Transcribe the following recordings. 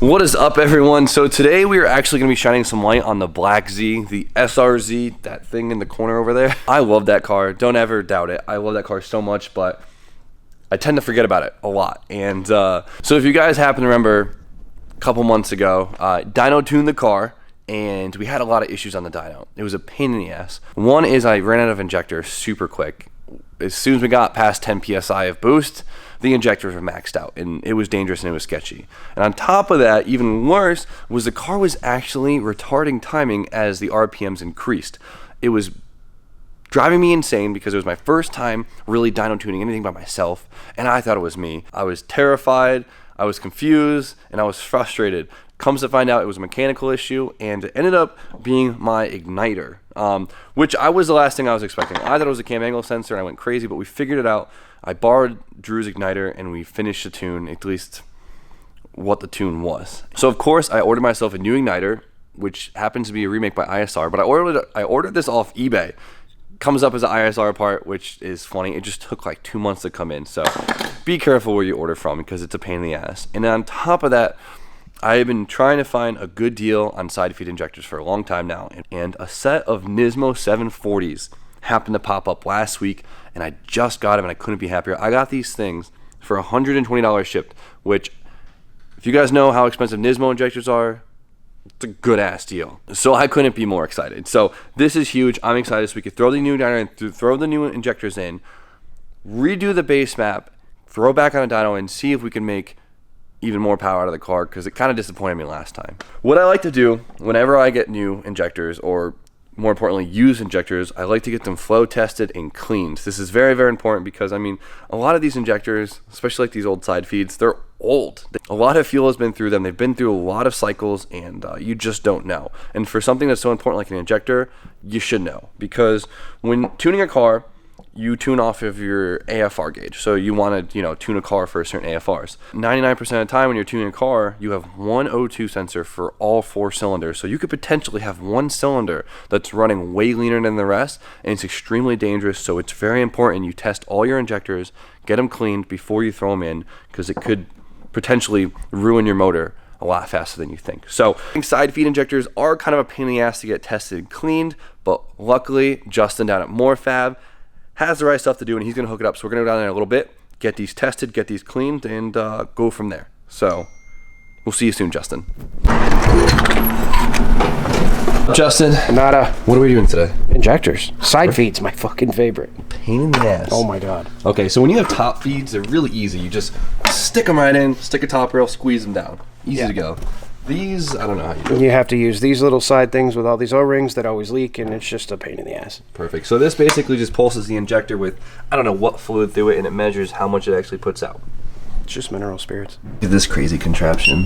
What is up, everyone? So today we are actually going to be shining some light on the Black Z, the SRZ, that thing in the corner over there. I love that car. Don't ever doubt it. I love that car so much, but I tend to forget about it a lot. And so if you guys happen to remember, a couple months ago, dyno tuned the car, and we had a lot of issues on the dyno. It was a pain in the ass. One is I ran out of injector super quick. As soon as we got past 10 PSI of boost, the injectors were maxed out, and it was dangerous and it was sketchy. And on top of that, even worse, was the car was actually retarding timing as the RPMs increased. It was driving me insane because it was my first time really dyno tuning anything by myself, and I thought it was me. I was terrified, I was confused, and I was frustrated. Comes to find out it was a mechanical issue, and it ended up being my igniter, which was the last thing I was expecting. I thought it was a cam angle sensor, and I went crazy, but we figured it out. I borrowed Drew's igniter, and we finished the tune, at least what the tune was. So of course, I ordered myself a new igniter, which happens to be a remake by ISR, but I ordered this off eBay. Comes up as an ISR part, which is funny. It just took like 2 months to come in, so be careful where you order from because it's a pain in the ass. And on top of that, I have been trying to find a good deal on side feed injectors for a long time now, and a set of Nismo 740s happened to pop up last week, and I just got them, and I couldn't be happier. I got these things for $120 shipped, which, if you guys know how expensive Nismo injectors are, it's a good ass deal. So I couldn't be more excited. So this is huge. I'm excited so we could throw the new dyno and throw the new injectors in, redo the base map, throw back on a dyno, and see if we can make even more power out of the car, because it kind of disappointed me last time. What I like to do whenever I get new injectors, or more importantly used injectors, I like to get them flow tested and cleaned. This is very, very important because, I mean, a lot of these injectors, especially like these old side feeds, they're old. A lot of fuel has been through them. They've been through a lot of cycles, and you just don't know. And for something that's so important like an injector, you should know, because when tuning a car, you tune off of your AFR gauge. So you want to, tune a car for certain AFRs. 99% of the time when you're tuning a car, you have one O2 sensor for all 4 cylinders. So you could potentially have one cylinder that's running way leaner than the rest, and it's extremely dangerous. So it's very important you test all your injectors, get them cleaned before you throw them in, because it could potentially ruin your motor a lot faster than you think. So side feed injectors are kind of a pain in the ass to get tested and cleaned, but luckily Justin down at Morfab has the right stuff to do, and he's gonna hook it up. So we're gonna go down there in a little bit, get these tested, get these cleaned, and go from there. So we'll see you soon, Justin. Justin. Nada. What are we doing today? Injectors. Side feeds, my fucking favorite. Pain in the ass. Oh my god. Okay, so when you have top feeds, they're really easy. You just stick them right in, stick a top rail, squeeze them down. Easy to go. These, I don't know how you do it. You have to use these little side things with all these O-rings that always leak, and it's just a pain in the ass. Perfect. So this basically just pulses the injector with, I don't know what fluid through it, and it measures how much it actually puts out. It's just mineral spirits. Look at this crazy contraption.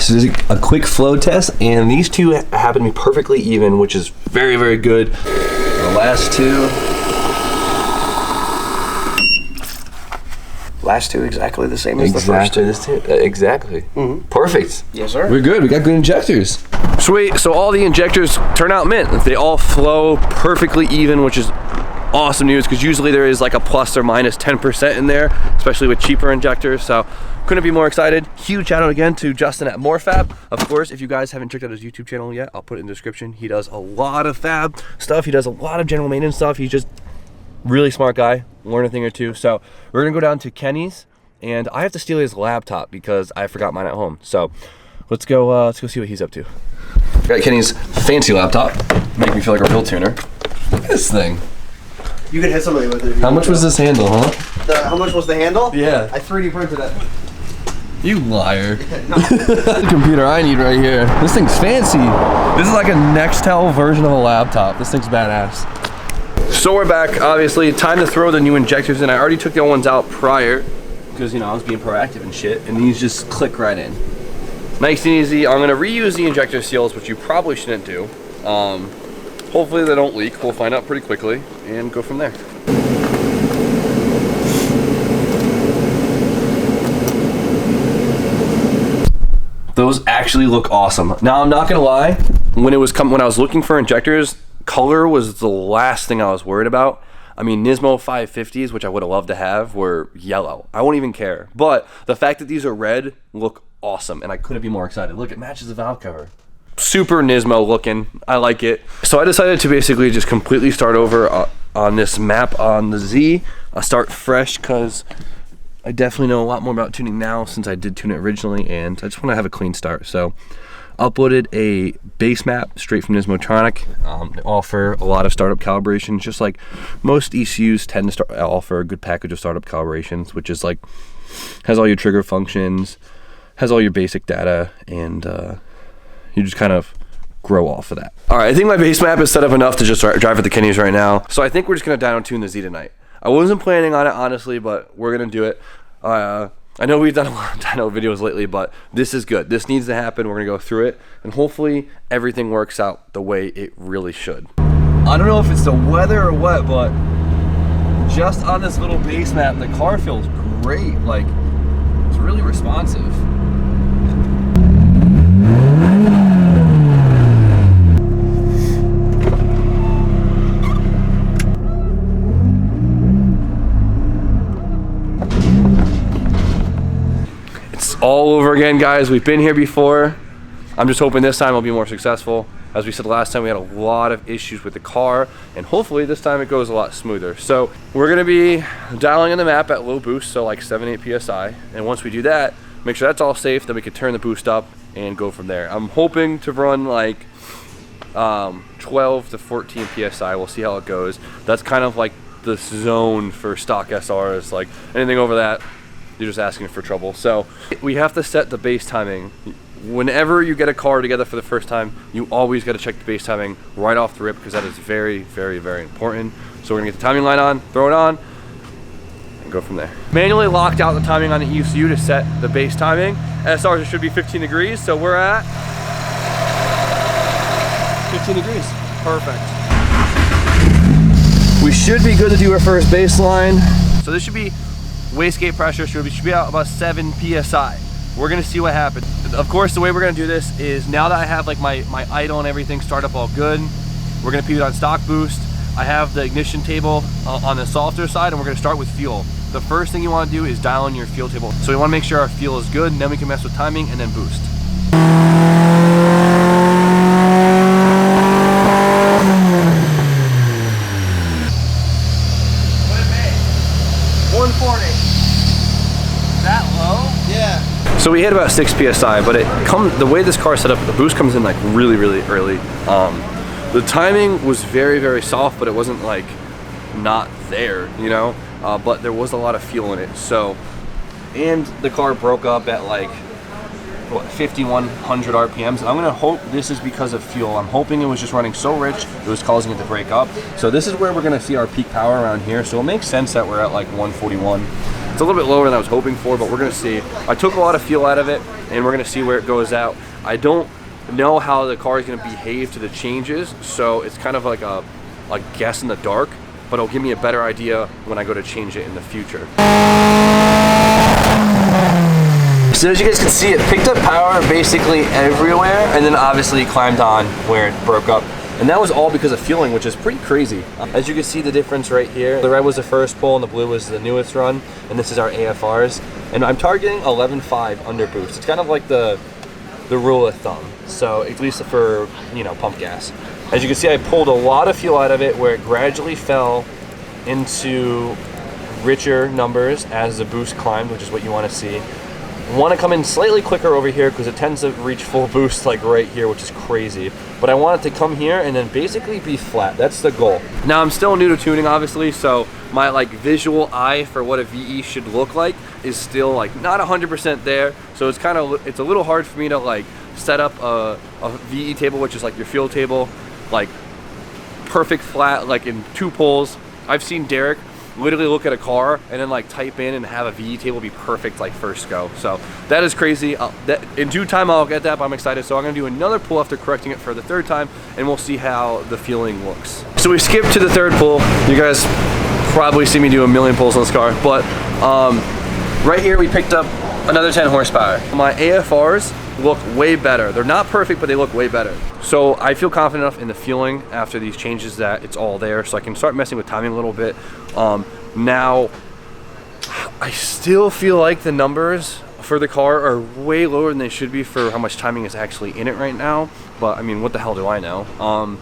So this is a quick flow test, and these two happen to be perfectly even, which is very, very good. The last two. Last two exactly the same as the first two. Exactly. Mm-hmm. Perfect. Yes, sir. We're good. We got good injectors. Sweet. So all the injectors turn out mint. They all flow perfectly even, which is awesome news, because usually there is like a plus or minus 10% in there, especially with cheaper injectors. So couldn't be more excited. Huge shout out again to Justin at Morfab. Of course, if you guys haven't checked out his YouTube channel yet, I'll put it in the description. He does a lot of fab stuff. He does a lot of general maintenance stuff. He's just really smart guy. Learn a thing or two. So we're gonna go down to Kenny's, and I have to steal his laptop because I forgot mine at home. So let's go see what he's up to. Got Kenny's fancy laptop. Make me feel like a real tuner. Look at this thing. You could hit somebody with it. How much was this handle, huh? How much was the handle? Yeah. I 3D printed it. You liar. The computer I need right here. This thing's fancy. This is like a Nextel version of a laptop. This thing's badass. So we're back, obviously. Time to throw the new injectors in. I already took the old ones out prior because, I was being proactive and shit, and these just click right in. Nice and easy. I'm gonna reuse the injector seals, which you probably shouldn't do. Hopefully they don't leak. We'll find out pretty quickly and go from there. Those actually look awesome. Now I'm not gonna lie, when I was looking for injectors, color was the last thing I was worried about. I mean, Nismo 550s, which I would have loved to have, were yellow. I won't even care. But the fact that these are red look awesome, and I couldn't be more excited. Look, it matches the valve cover. Super Nismo looking. I like it. So I decided to basically just completely start over on this map on the Z. I'll start fresh because I definitely know a lot more about tuning now since I did tune it originally, and I just want to have a clean start. So uploaded a base map straight from Nismotronic. They offer a lot of startup calibrations, just like most ECUs tend to offer a good package of startup calibrations, which is like, has all your trigger functions, has all your basic data, and you just kind of grow off of that. All right, I think my base map is set up enough to just drive at the Kenny's right now. So I think we're just gonna dyno tune the Z tonight. I wasn't planning on it, honestly, but we're gonna do it. I know we've done a lot of dyno videos lately, but this is good. This needs to happen. We're gonna go through it, and hopefully everything works out the way it really should. I don't know if it's the weather or what, but just on this little base map, the car feels great. Like, it's really responsive. All over again, guys. We've been here before. I'm just hoping this time will be more successful. As we said last time, we had a lot of issues with the car, and hopefully this time it goes a lot smoother. So we're gonna be dialing in the map at low boost, so like 7-8 PSI. And once we do that, make sure that's all safe, then we can turn the boost up and go from there. I'm hoping to run like 12 to 14 PSI. We'll see how it goes. That's kind of like the zone for stock SRs. Like anything over that, you're just asking for trouble. So we have to set the base timing. Whenever you get a car together for the first time, you always got to check the base timing right off the rip, because that is very, very, very important. So we're gonna get the timing line on, throw it on, and go from there. Manually locked out the timing on the ECU to set the base timing. SRs should be 15 degrees, so we're at 15 degrees. Perfect. We should be good to do our first baseline. So this should be wastegate pressure, should be out about 7 PSI. We're gonna see what happens. Of course, the way we're gonna do this is, now that I have like my idle and everything start up all good, we're gonna pivot on stock boost. I have the ignition table on the softer side, and we're gonna start with fuel. The first thing you wanna do is dial in your fuel table. So we wanna make sure our fuel is good, and then we can mess with timing and then boost. So we hit about 6 PSI, but the way this car is set up, the boost comes in like really, really early. The timing was very, very soft, but it wasn't like not there, you know? But there was a lot of fuel in it. So, and the car broke up at like, what, 5,100 RPMs. And I'm gonna hope this is because of fuel. I'm hoping it was just running so rich, it was causing it to break up. So this is where we're gonna see our peak power around here. So it makes sense that we're at like 141. It's a little bit lower than I was hoping for, but we're gonna see. I took a lot of fuel out of it, and we're gonna see where it goes out. I don't know how the car is gonna behave to the changes, so it's kind of like a guess in the dark, but it'll give me a better idea when I go to change it in the future. So as you guys can see, it picked up power basically everywhere, and then obviously climbed on where it broke up. And that was all because of fueling, which is pretty crazy. As you can see the difference right here, the red was the first pull and the blue was the newest run, and this is our AFRs. And I'm targeting 11.5 under boost. It's kind of like the rule of thumb. So at least for, you know, pump gas. As you can see, I pulled a lot of fuel out of it, where it gradually fell into richer numbers as the boost climbed, which is what you want to see. Want to come in slightly quicker over here because it tends to reach full boost like right here, which is crazy. But I want it to come here and then basically be flat. That's the goal. Now I'm still new to tuning, obviously, so my like visual eye for what a VE should look like is still like not 100% there. So it's a little hard for me to like set up a VE table, which is like your fuel table, like perfect flat, like in 2 pulls. I've seen Derek literally look at a car and then like type in and have a VE table be perfect like first go. So that is crazy. In due time I'll get that, but I'm excited. So I'm gonna do another pull after correcting it for the 3rd time, and we'll see how the fueling looks. So we skipped to the 3rd pull. You guys probably see me do a million pulls on this car, but right here we picked up another 10 horsepower. My AFRs look way better. They're not perfect, but they look way better. So I feel confident enough in the fueling after these changes that it's all there, so I can start messing with timing a little bit. Now, I still feel like the numbers for the car are way lower than they should be for how much timing is actually in it right now. But I mean, what the hell do I know?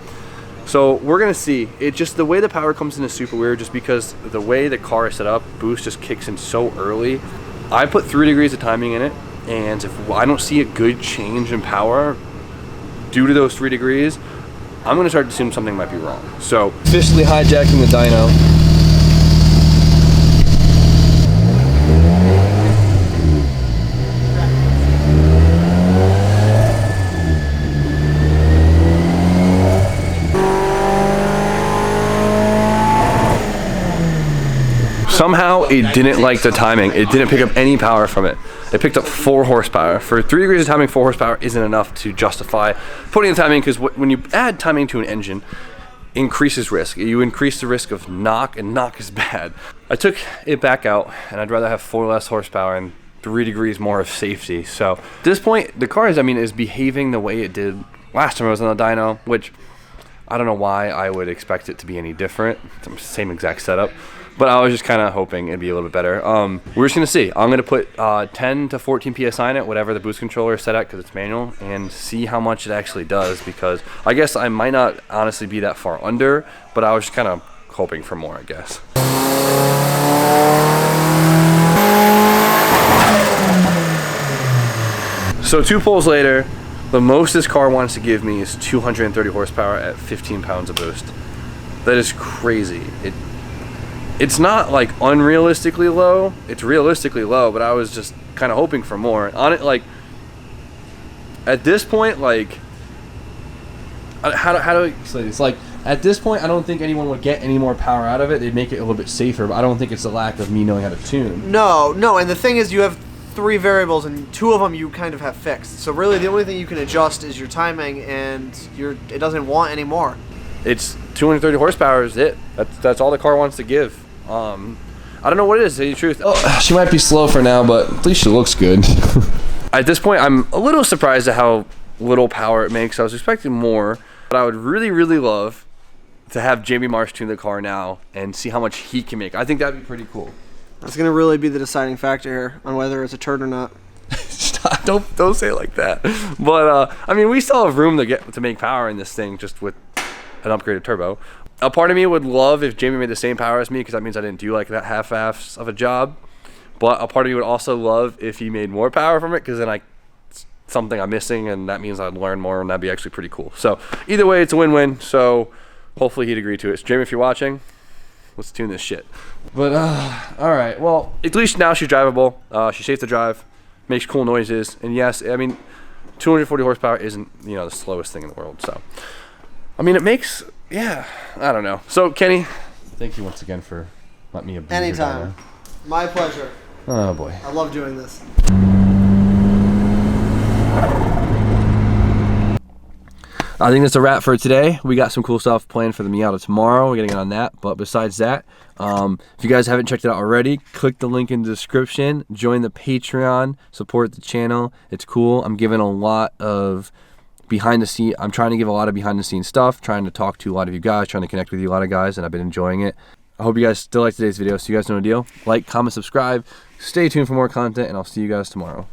So we're gonna see. It just, the way the power comes in is super weird, just because the way the car is set up, boost just kicks in so early. I put 3 degrees of timing in it, and if I don't see a good change in power due to those 3 degrees, I'm gonna start to assume something might be wrong. So officially hijacking the dyno. Somehow it didn't like the timing. It didn't pick up any power from it. It picked up 4 horsepower. For 3 degrees of timing, 4 horsepower isn't enough to justify putting the timing, because when you add timing to an engine, it increases risk. You increase the risk of knock, and knock is bad. I took it back out, and I'd rather have 4 less horsepower and 3 degrees more of safety. So at this point, the car is behaving the way it did last time I was on the dyno, which I don't know why I would expect it to be any different. It's the same exact setup. But I was just kind of hoping it'd be a little bit better. We're just gonna see. I'm gonna put 10 to 14 PSI in it, whatever the boost controller is set at, because it's manual, and see how much it actually does, because I guess I might not honestly be that far under, but I was just kind of hoping for more, I guess. So 2 pulls later, the most this car wants to give me is 230 horsepower at 15 pounds of boost. That is crazy. It's not like unrealistically low, it's realistically low, but I was just kind of hoping for more. On it, like, at this point, like, how do I say this? Like, at this point, I don't think anyone would get any more power out of it. They'd make it a little bit safer, but I don't think it's a lack of me knowing how to tune. No, and the thing is, you have 3 variables, and 2 of them you kind of have fixed. So really, the only thing you can adjust is your timing, and it doesn't want any more. It's 230 horsepower is it. That's all the car wants to give. I don't know what it is, to tell you the truth. Oh, she might be slow for now, but at least she looks good. At this point, I'm a little surprised at how little power it makes. I was expecting more, but I would really, really love to have Jamie Marsh tune the car now and see how much he can make. I think that'd be pretty cool. That's gonna really be the deciding factor here on whether it's a turd or not. Stop, don't say it like that. But I mean, we still have room to make power in this thing, just with an upgraded turbo. A part of me would love if Jamie made the same power as me, because that means I didn't do like that half-ass of a job. But a part of me would also love if he made more power from it, because then something I'm missing, and that means I'd learn more, and that'd be actually pretty cool. So either way, it's a win-win. So hopefully he'd agree to it. So Jamie, if you're watching, let's tune this shit. But all right, well, at least now she's drivable. She's safe to drive, makes cool noises, and yes, I mean, 240 horsepower isn't the slowest thing in the world. So I mean, it makes. Yeah, I don't know. So, Kenny, thank you once again for letting me abuse your Anytime. dyno. My pleasure. Oh, boy. I love doing this. I think that's a wrap for today. We got some cool stuff planned for the Miata tomorrow. We're going to get on that. But besides that, if you guys haven't checked it out already, click the link in the description. Join the Patreon. Support the channel. It's cool. I'm giving a lot of I'm trying to give a lot of behind the scenes stuff, trying to talk to a lot of you guys, trying to connect with you a lot of guys, and I've been enjoying it. I hope you guys still like today's video, so you guys know the deal. Like, comment, subscribe, stay tuned for more content, and I'll see you guys tomorrow.